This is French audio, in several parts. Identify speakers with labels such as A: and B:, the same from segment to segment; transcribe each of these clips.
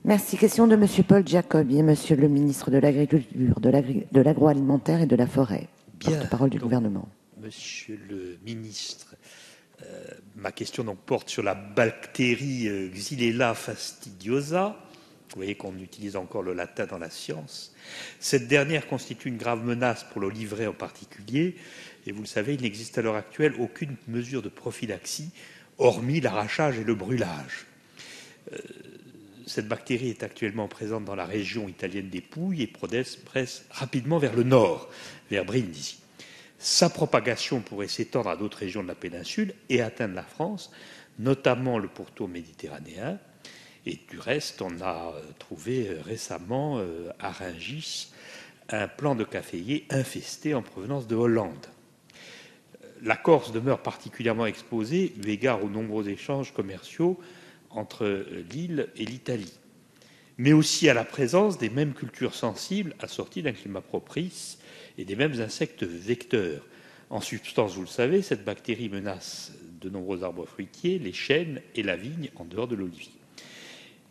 A: Merci. Question de Monsieur Paul Giacobbi, Monsieur le ministre de l'Agriculture, de l'Agroalimentaire et de la Forêt. Porte-parole du gouvernement.
B: Monsieur le ministre, ma question donc porte sur la bactérie Xylella fastidiosa. Vous voyez qu'on utilise encore le latin dans la science. Cette dernière constitue une grave menace pour l'olivier en particulier. Et vous le savez, il n'existe à l'heure actuelle aucune mesure de prophylaxie, hormis l'arrachage et le brûlage. Cette bactérie est actuellement présente dans la région italienne des Pouilles et progresse rapidement vers le nord, vers Brindisi. Sa propagation pourrait s'étendre à d'autres régions de la péninsule et atteindre la France, notamment le pourtour méditerranéen. Et du reste, on a trouvé récemment à Rungis un plant de caféier infesté en provenance de Hollande. La Corse demeure particulièrement exposée eu égard aux nombreux échanges commerciaux entre l'île et l'Italie, mais aussi à la présence des mêmes cultures sensibles assorties d'un climat propice et des mêmes insectes vecteurs. En substance, vous le savez, cette bactérie menace de nombreux arbres fruitiers, les chênes et la vigne en dehors de l'olivier.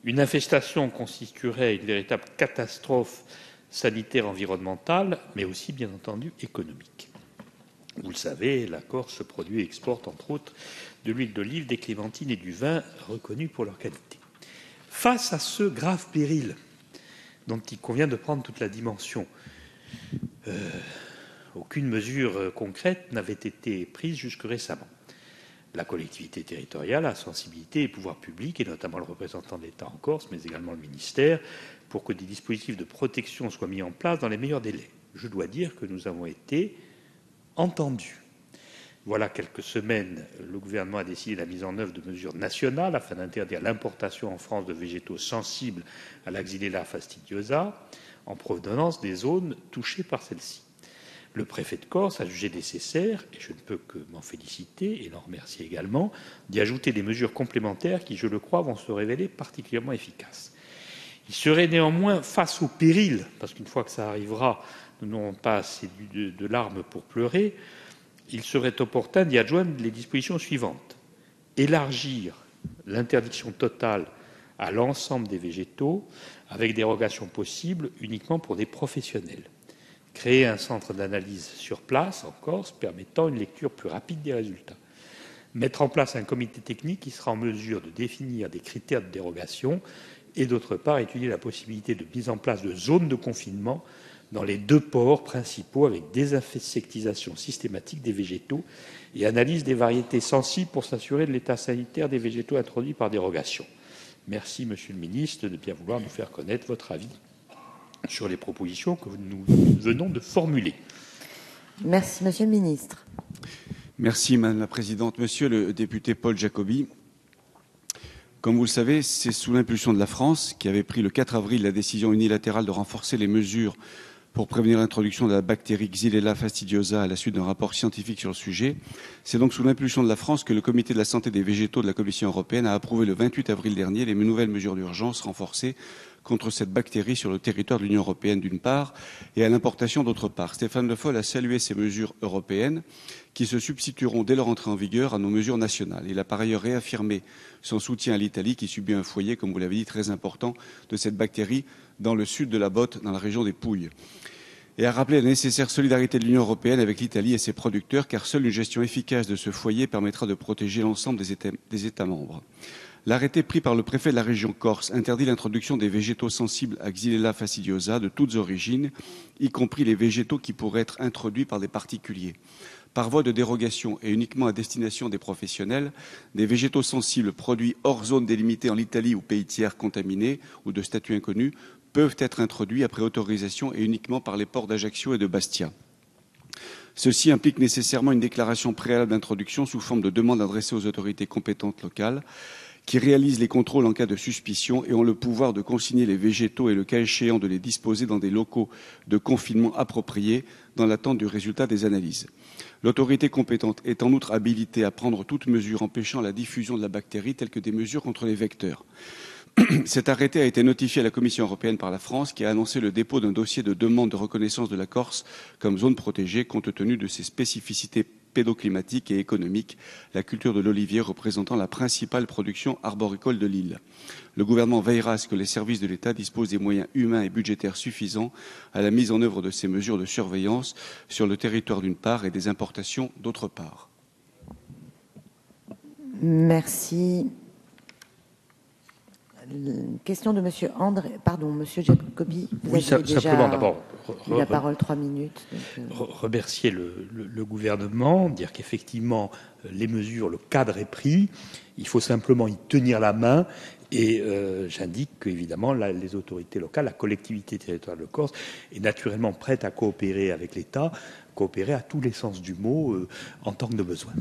B: Une infestation constituerait une véritable catastrophe sanitaire environnementale, mais aussi, bien entendu, économique. Vous le savez, la Corse produit et exporte, entre autres, de l'huile d'olive, des clémentines et du vin reconnus pour leur qualité. Face à ce grave péril, dont il convient de prendre toute la dimension, aucune mesure concrète n'avait été prise jusque récemment. La collectivité territoriale a sensibilité les pouvoirs publics, et notamment le représentant de l'État en Corse, mais également le ministère, pour que des dispositifs de protection soient mis en place dans les meilleurs délais. Je dois dire que nous avons été entendus. Voilà quelques semaines, le gouvernement a décidé la mise en œuvre de mesures nationales afin d'interdire l'importation en France de végétaux sensibles à la Xylella fastidiosa en provenance des zones touchées par celle-ci. Le préfet de Corse a jugé nécessaire, et je ne peux que m'en féliciter et l'en remercier également, d'y ajouter des mesures complémentaires qui, je le crois, vont se révéler particulièrement efficaces. Il serait néanmoins, face au péril, parce qu'une fois que ça arrivera, nous n'aurons pas assez de larmes pour pleurer, il serait opportun d'y adjoindre les dispositions suivantes. Élargir l'interdiction totale à l'ensemble des végétaux, avec dérogation possible uniquement pour des professionnels. Créer un centre d'analyse sur place, en Corse, permettant une lecture plus rapide des résultats. Mettre en place un comité technique qui sera en mesure de définir des critères de dérogation et, d'autre part, étudier la possibilité de mise en place de zones de confinement dans les 2 ports principaux avec désinsectisation systématique des végétaux et analyse des variétés sensibles pour s'assurer de l'état sanitaire des végétaux introduits par dérogation. Merci, Monsieur le Ministre, de bien vouloir nous faire connaître votre avis sur les propositions que nous venons de formuler.
A: Merci, Monsieur le Ministre.
C: Merci, Madame la Présidente. Monsieur le député Paul Giacobbi, comme vous le savez, c'est sous l'impulsion de la France qui avait pris le 4 avril la décision unilatérale de renforcer les mesures pour prévenir l'introduction de la bactérie Xylella fastidiosa à la suite d'un rapport scientifique sur le sujet. C'est donc sous l'impulsion de la France que le Comité de la santé des végétaux de la Commission européenne a approuvé le 28 avril dernier les nouvelles mesures d'urgence renforcées contre cette bactérie sur le territoire de l'Union européenne d'une part et à l'importation d'autre part. Stéphane Le Foll a salué ces mesures européennes qui se substitueront dès leur entrée en vigueur à nos mesures nationales. Il a par ailleurs réaffirmé son soutien à l'Italie qui subit un foyer, comme vous l'avez dit, très important de cette bactérie dans le sud de la Botte, dans la région des Pouilles. Et a rappelé la nécessaire solidarité de l'Union européenne avec l'Italie et ses producteurs, car seule une gestion efficace de ce foyer permettra de protéger l'ensemble des États membres. L'arrêté pris par le préfet de la région Corse interdit l'introduction des végétaux sensibles à Xylella fastidiosa de toutes origines, y compris les végétaux qui pourraient être introduits par des particuliers. Par voie de dérogation et uniquement à destination des professionnels, des végétaux sensibles produits hors zone délimitée en Italie ou pays tiers contaminés ou de statut inconnu peuvent être introduits après autorisation et uniquement par les ports d'Ajaccio et de Bastia. Ceci implique nécessairement une déclaration préalable d'introduction sous forme de demande adressée aux autorités compétentes locales qui réalisent les contrôles en cas de suspicion et ont le pouvoir de consigner les végétaux et le cas échéant de les disposer dans des locaux de confinement appropriés dans l'attente du résultat des analyses. L'autorité compétente est en outre habilitée à prendre toute mesure empêchant la diffusion de la bactérie, telles que des mesures contre les vecteurs. Cet arrêté a été notifié à la Commission européenne par la France, qui a annoncé le dépôt d'un dossier de demande de reconnaissance de la Corse comme zone protégée, compte tenu de ses spécificités pédoclimatique et économique, la culture de l'olivier représentant la principale production arboricole de l'île. Le gouvernement veillera à ce que les services de l'État disposent des moyens humains et budgétaires suffisants à la mise en œuvre de ces mesures de surveillance sur le territoire d'une part et des importations d'autre part.
A: Merci. Question de Monsieur André, pardon, Monsieur Jacobi. Vous
B: Oui,
A: avez déjà
B: simplement d'abord
A: la parole 3 minutes.
B: remercier le gouvernement, dire qu'effectivement les mesures, le cadre est pris, il faut simplement y tenir la main. Et j'indique qu'évidemment les autorités locales, la collectivité territoriale de Corse est naturellement prête à coopérer avec l'État, coopérer à tous les sens du mot en tant que de besoin.